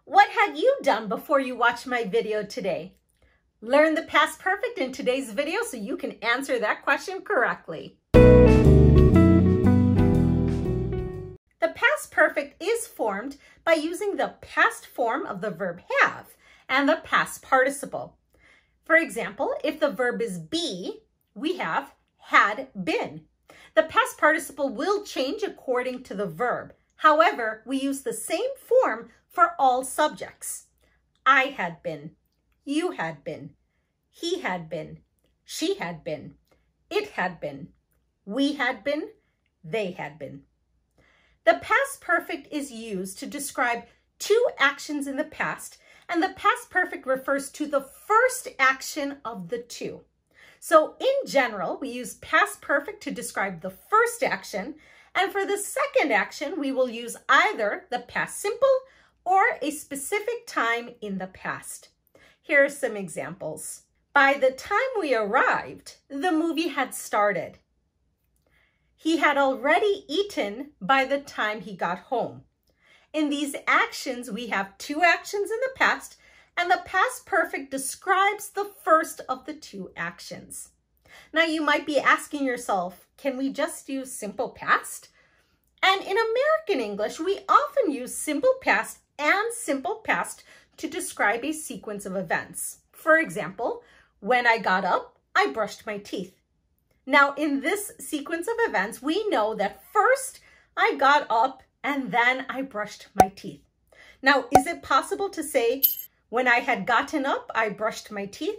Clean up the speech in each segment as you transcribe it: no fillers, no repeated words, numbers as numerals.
What had you done before you watched my video today? Learn the past perfect in today's video so you can answer that question correctly. The past perfect is formed by using the past form of the verb have and the past participle. For example, if the verb is be, we have had been. The past participle will change according to the verb. However, we use the same form for all subjects. I had been, you had been, he had been, she had been, it had been, we had been, they had been. The past perfect is used to describe two actions in the past, and the past perfect refers to the first action of the two. So in general, we use past perfect to describe the first action, and for the second action, we will use either the past simple or a specific time in the past. Here are some examples. By the time we arrived, the movie had started. He had already eaten by the time he got home. In these actions, we have two actions in the past, and the past perfect describes the first of the two actions. Now, you might be asking yourself, can we just use simple past? And in American English, we often use simple past and simple past to describe a sequence of events. For example, when I got up, I brushed my teeth. Now, in this sequence of events, we know that first I got up and then I brushed my teeth. Now, is it possible to say, when I had gotten up, I brushed my teeth?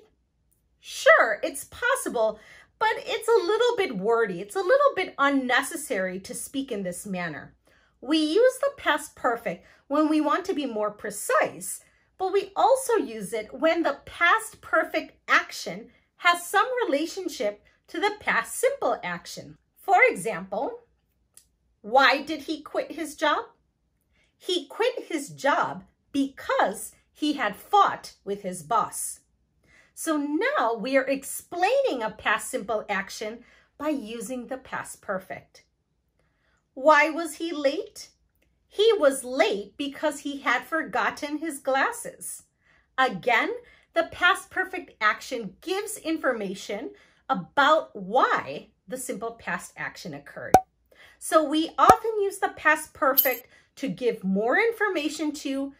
Sure, it's possible, but it's a little bit wordy. It's a little bit unnecessary to speak in this manner. We use the past perfect when we want to be more precise, but we also use it when the past perfect action has some relationship to the past simple action. For example, why did he quit his job? He quit his job because he had fought with his boss. So now we are explaining a past simple action by using the past perfect. Why was he late? He was late because he had forgotten his glasses. Again, the past perfect action gives information about why the simple past action occurred. So we often use the past perfect to give more information to,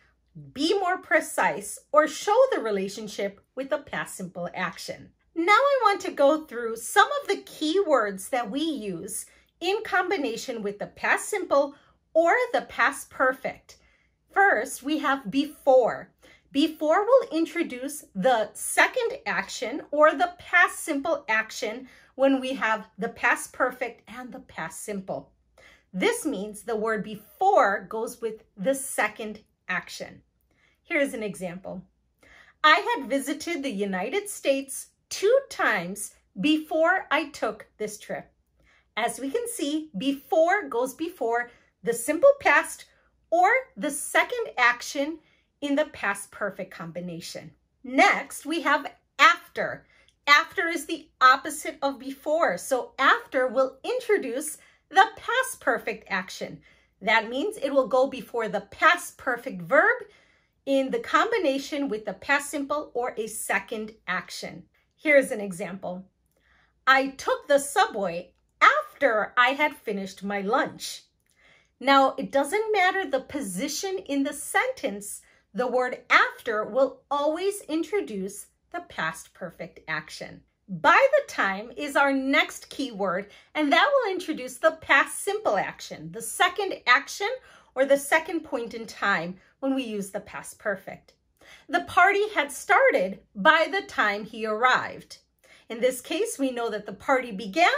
be more precise, or show the relationship with the past simple action. Now I want to go through some of the key words that we use in combination with the past simple or the past perfect. First, we have before. Before will introduce the second action or the past simple action when we have the past perfect and the past simple. This means the word before goes with the second action. Here's an example. I had visited the United States 2 times before I took this trip. As we can see, before goes before the simple past or the second action in the past perfect combination. Next, we have after. After is the opposite of before. So after will introduce the past perfect action. That means it will go before the past perfect verb in the combination with the past simple or a second action. Here's an example. I took the subway after I had finished my lunch. Now, it doesn't matter the position in the sentence, the word after will always introduce the past perfect action. By the time is our next key word, and that will introduce the past simple action, the second action or the second point in time when we use the past perfect. The party had started by the time he arrived. In this case, we know that the party began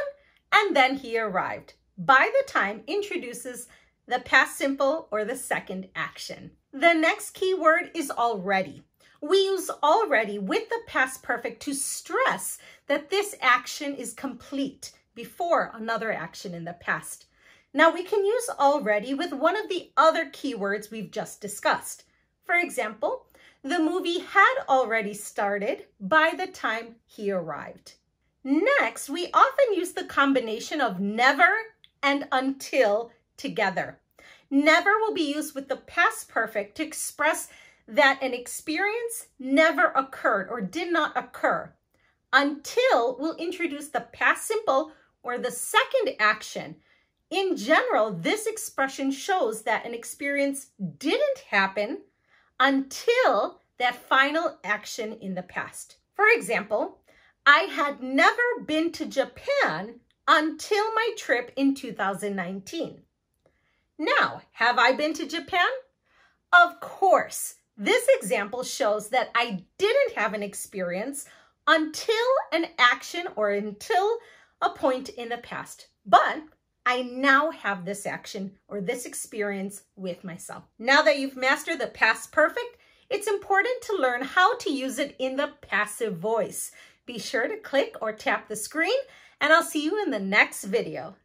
and then he arrived. By the time introduces the past simple or the second action. The next key word is already. We use already with the past perfect to stress that this action is complete before another action in the past. Now we can use already with one of the other keywords we've just discussed. For example, the movie had already started by the time he arrived. Next, we often use the combination of never and until together. Never will be used with the past perfect to express that an experience never occurred or did not occur until we'll introduce the past simple or the second action. In general, this expression shows that an experience didn't happen until that final action in the past. For example, I had never been to Japan until my trip in 2019. Now, have I been to Japan? Of course. This example shows that I didn't have an experience until an action or until a point in the past. But I now have this action or this experience with myself. Now that you've mastered the past perfect, it's important to learn how to use it in the passive voice. Be sure to click or tap the screen, and I'll see you in the next video.